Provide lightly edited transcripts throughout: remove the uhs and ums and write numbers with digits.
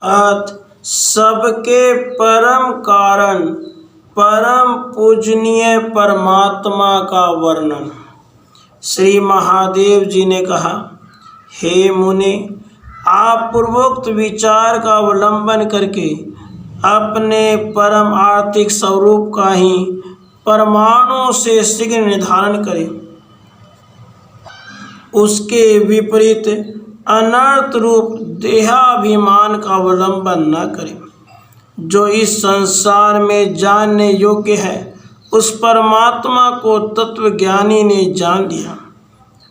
अथ सबके परम कारण परम पूजनीय परमात्मा का वर्णन। श्री महादेव जी ने कहा, हे मुने, आप पूर्वोक्त विचार का अवलंबन करके अपने परम आर्थिक स्वरूप का ही परमाणु से शीघ्र निर्धारण करें। उसके विपरीत अनर्थ रूप देहाभिमान का अवलंबन न करें। जो इस संसार में जानने योग्य है, उस परमात्मा को तत्वज्ञानी ने जान लिया।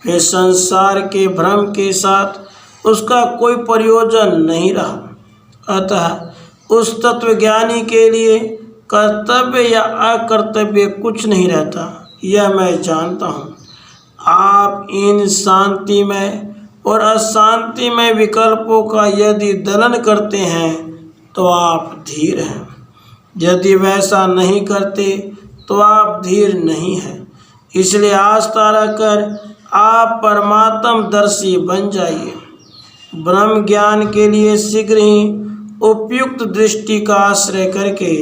फिर संसार के भ्रम के साथ उसका कोई प्रयोजन नहीं रहा। अतः उस तत्वज्ञानी के लिए कर्तव्य या अकर्तव्य कुछ नहीं रहता, यह मैं जानता हूँ। आप इन शांतिमय और अशांतिमय विकल्पों का यदि दलन करते हैं तो आप धीर हैं, यदि वैसा नहीं करते तो आप धीर नहीं हैं। इसलिए आस्था रखकर आप परमात्मदर्शी बन जाइए। ब्रह्म ज्ञान के लिए शीघ्र ही उपयुक्त दृष्टि का आश्रय करके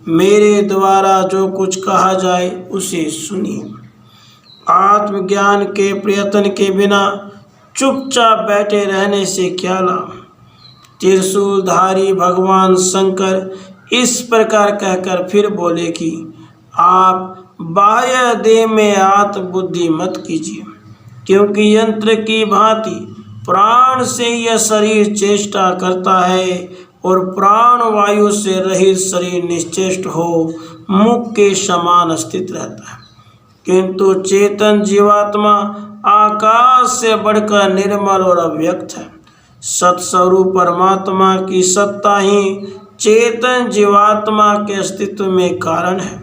मेरे द्वारा जो कुछ कहा जाए उसे सुनिए। आत्मज्ञान के प्रयत्न के बिना चुपचाप बैठे रहने से क्या लाभ। त्रिशूलधारी भगवान शंकर इस प्रकार कहकर फिर बोले कि आप बाह्य देह में आत्मबुद्धि मत कीजिए, क्योंकि यंत्र की भांति प्राण से यह शरीर चेष्टा करता है और प्राण वायु से रहित शरीर निश्चेष्ट हो मुख के समान स्थित रहता है। किंतु चेतन जीवात्मा आकाश से बढ़कर निर्मल और अव्यक्त है। सत्स्वरूप परमात्मा की सत्ता ही चेतन जीवात्मा के अस्तित्व में कारण है।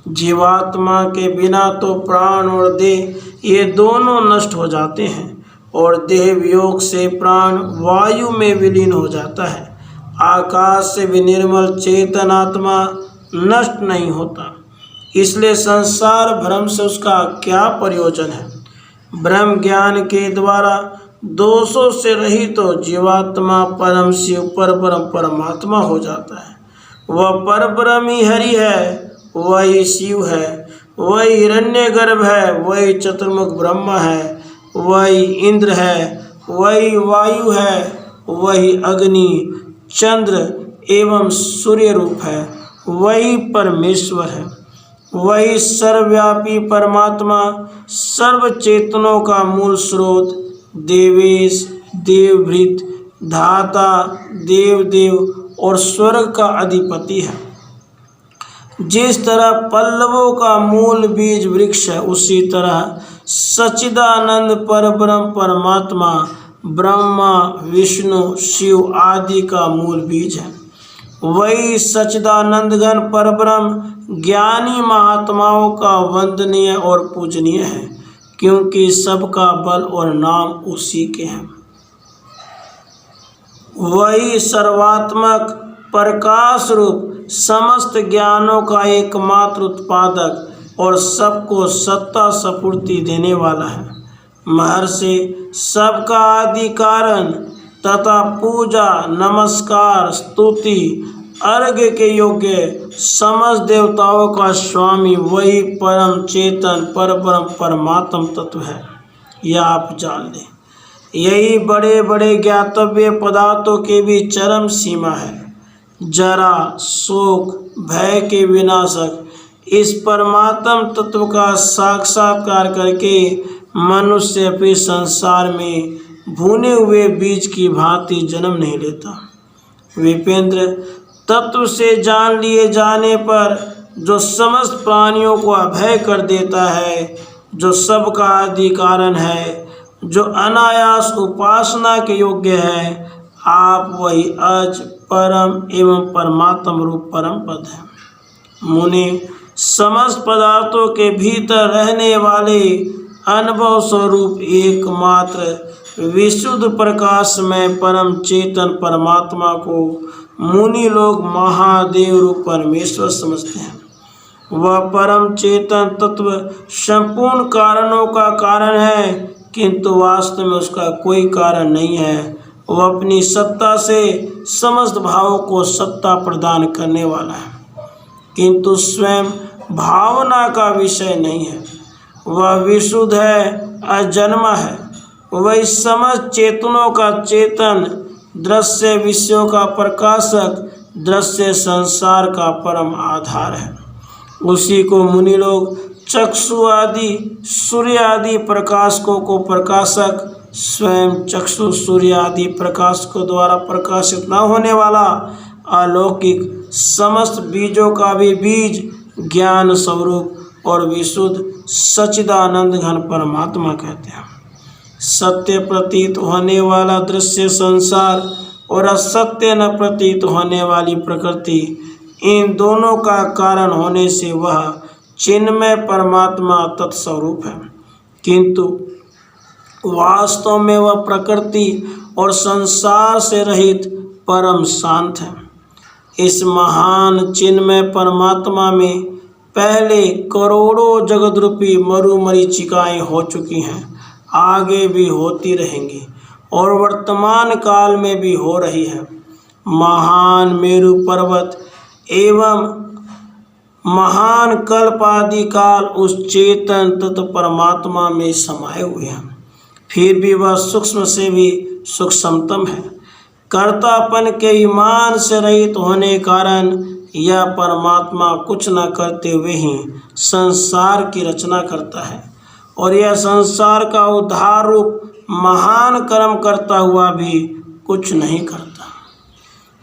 जीवात्मा के बिना तो प्राण और देह ये दोनों नष्ट हो जाते हैं और देह वियोग से प्राण वायु में विलीन हो जाता है। आकाश से भी निर्मल चेतन आत्मा नष्ट नहीं होता, इसलिए संसार भ्रम से उसका क्या प्रयोजन है। ब्रह्म ज्ञान के द्वारा दोषों से रहित तो जीवात्मा परम शिव परब्रह्म परमात्मा हो जाता है। वह परब्रह्म ही हरि है, वही शिव है, वही हिरण्यगर्भ है, वही चतुर्मुख ब्रह्म है, वही इंद्र है, वही वायु है, वही अग्नि चंद्र एवं सूर्य रूप है, वही परमेश्वर है। वही सर्वव्यापी परमात्मा सर्व चेतनों का मूल स्रोत, देवेश, देवभृत, धाता, देवदेव और स्वर्ग का अधिपति है। जिस तरह पल्लवों का मूल बीज वृक्ष है, उसी तरह सच्चिदानंद परब्रह्म परमात्मा ब्रह्मा विष्णु शिव आदि का मूल बीज है। वही सच्चिदानंद घन परब्रह्म ज्ञानी महात्माओं का वंदनीय और पूजनीय है, क्योंकि सबका बल और नाम उसी के हैं। वही सर्वात्मक प्रकाश रूप समस्त ज्ञानों का एकमात्र उत्पादक और सबको सत्ता स्फूर्ति देने वाला है। महर्षि सबका आदि कारण तथा पूजा नमस्कार स्तुति अर्घ्य के योग्य समस्त देवताओं का स्वामी वही परम चेतन परब्रह्म परमात्म तत्व है, यह आप जान लें। यही बड़े बड़े ज्ञातव्य पदार्थों के भी चरम सीमा है। जरा शोक भय के विनाशक इस परमात्म तत्व का साक्षात्कार करके मनुष्य फिर संसार में भुने हुए बीज की भांति जन्म नहीं लेता। विपेंद्र, तत्व से जान लिए जाने पर जो समस्त प्राणियों को अभय कर देता है, जो सबका आदि कारण है, जो अनायास उपासना के योग्य है, आप वही अज परम एवं परमात्म रूप परम पद है। मुनि, समस्त पदार्थों के भीतर रहने वाले अनुभव स्वरूप एकमात्र विशुद्ध प्रकाश में परम चेतन परमात्मा को मुनि लोग महादेव रूप परमेश्वर समझते हैं। वह परम चेतन तत्व संपूर्ण कारणों का कारण है, किंतु वास्तव में उसका कोई कारण नहीं है। वह अपनी सत्ता से समस्त भावों को सत्ता प्रदान करने वाला है, किंतु स्वयं भावना का विषय नहीं है। वह विशुद्ध है, अजन्मा है। वह समस्त चेतनों का चेतन, दृश्य विषयों का प्रकाशक, दृश्य संसार का परम आधार है। उसी को मुनि लोग चक्षु आदि सूर्य आदि प्रकाशकों को प्रकाशक, स्वयं चक्षु सूर्य आदि प्रकाशकों द्वारा प्रकाशित न होने वाला अलौकिक समस्त बीजों का भी बीज, ज्ञान स्वरूप और विशुद्ध सच्चिदानंद घन परमात्मा कहते हैं। सत्य प्रतीत होने वाला दृश्य संसार और असत्य न प्रतीत होने वाली प्रकृति, इन दोनों का कारण होने से वह चिन्मय परमात्मा तत्स्वरूप है, किंतु वास्तव में वह प्रकृति और संसार से रहित परम शांत है। इस महान चिन्मय परमात्मा में पहले करोड़ों जगद्रूपी मरुमरीचिकाएं हो चुकी हैं, आगे भी होती रहेंगी और वर्तमान काल में भी हो रही है। महान मेरु पर्वत एवं महान कल्पादि काल उस चेतन तत्व परमात्मा में समाये हुए हैं, फिर भी वह सूक्ष्म से भी सूक्ष्मतम है। कर्तापन के ईमान से रहित होने कारण यह परमात्मा कुछ न करते हुए ही संसार की रचना करता है, और यह संसार का उद्धार रूप महान कर्म करता हुआ भी कुछ नहीं करता।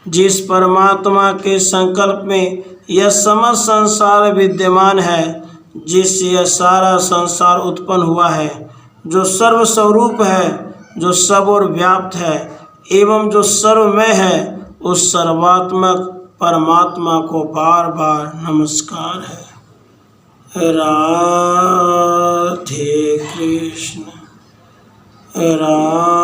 जिस परमात्मा के संकल्प में यह समस्त संसार विद्यमान है, जिससे यह सारा संसार उत्पन्न हुआ है, जो सर्वस्वरूप है, जो सब और व्याप्त है एवं जो सर्वमय है, उस सर्वात्मक परमात्मा को बार बार नमस्कार है। राधे कृष्ण। राधे